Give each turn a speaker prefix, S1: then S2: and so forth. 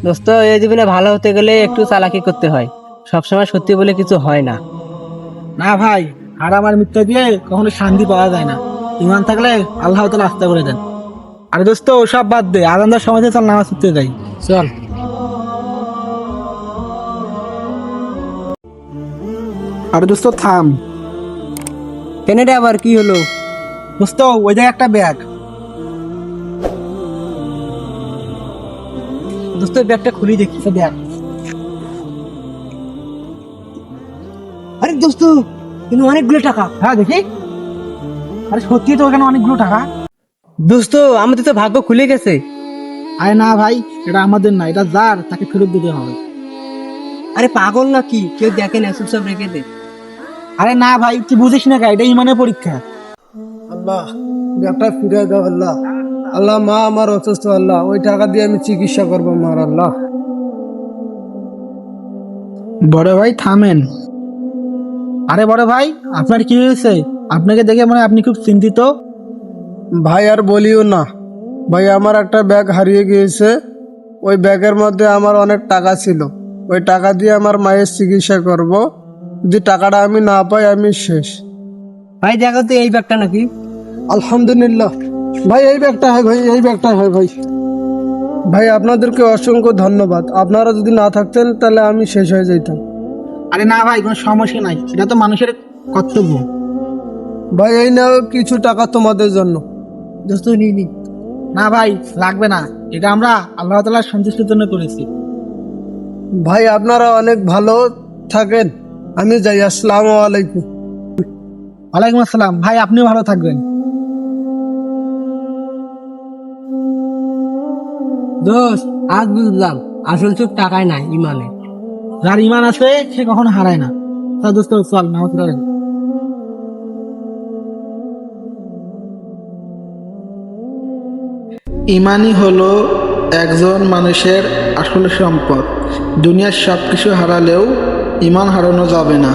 S1: দোস্ত, এই জীবনে ভালো হতে গেলে একটু চালাকি করতে হয়। সবসময় সত্যি বলে কিছু হয় না।
S2: না ভাই, হারাম আর মিথ্যা দিয়ে কখনো শান্তি পাওয়া যায় না। ইমান থাকলে আল্লাহ তাআলা আস্থা করে দেন। আরে দোস্ত, ওসব বাদ দে, আজানদার সময় চল নামাজ পড়তে যাই। চল। আরে দোস্ত থাম।
S1: কেনেডা আবার কি হলো?
S2: দোস্ত, ওই যে একটা ব্যাগ।
S1: দোস্ত, ব্যাগটা খুলি দেখি।
S2: ব্যাগ।
S1: আরে দোস্ত, কিন্তু অনেকগুলো টাকা।
S2: হ্যাঁ দেখি। আরে সত্যি তো ওখানে অনেকগুলো টাকা।
S1: দোস্ত, আমাদের তো ভাগ্য খুলে গেছে।
S2: আরে না ভাই, এটা আমাদের না, এটা যার তাকে ফেরত দিতে হবে।
S1: আরে পাগল নাকি? কেউ দেখে না, চুপচাপ রেখে দে।
S2: আরে না ভাই, তুই বুঝিস না, এটা ইমানের পরীক্ষা।
S3: আল্লাহ, ব্যাগটা ফিরে দাও আল্লাহ। আল্লাহ, মা আমার অসুস্থ আল্লাহ, ওই টাকা দিয়ে আমি চিকিৎসা করবো মার আল্লাহ।
S2: বড় ভাই থামেন। আরে বড় ভাই, আপনার কি হয়েছে? আপনাকে দেখে মনে হয় আপনি খুব চিন্তিত।
S3: ভাই আর বলিও না ভাই, আমার একটা ব্যাগ হারিয়ে গিয়েছে। ওই ব্যাগের মধ্যে আমার অনেক টাকা ছিল। ওই টাকা দিয়ে আমার মায়ের চিকিৎসা করব। যদি টাকাটা আমি না পাই আমি শেষ।
S1: ভাই দেখো তো এই ব্যাগটা নাকি?
S3: আলহামদুলিল্লাহ ভাই, এই ব্যাগটা হয় ভাই, এই ব্যাগটা হয় ভাই। ভাই আপনাদেরকে অসংখ্য ধন্যবাদ। আপনারা যদি না থাকতেন তাহলে আমি শেষ হয়ে যেতাম।
S2: আরে না ভাই, কোনো সমস্যা নাই, এটা তো মানুষের কর্তব্য।
S3: ভাই এই নাও কিছু টাকা তোমাদের জন্য।
S1: দোস্ত নিয়ে নি।
S2: না ভাই, লাগবে না, এটা আমরা আল্লাহ তাআলার সন্তুষ্টির জন্য করেছি।
S3: ভাই আপনারা অনেক ভালো থাকেন, আমি যাই। আসসালামু আলাইকুম।
S2: ওয়ালাইকুম আসসালাম। ভাই আপনিও ভালো থাকবেন।
S1: দোস্ত, আজ বুঝলাম আসল চোখ টাকায় নাই, ইমানে।
S2: যার ইমান আছে সে কখনো হারায় না। তা দোস্ত চল নামাজ পড়া। ইমানই হলো একজন মানুষের আসল সম্পদ। দুনিয়ার সবকিছু হারালেও ইমান হারানো যাবে না।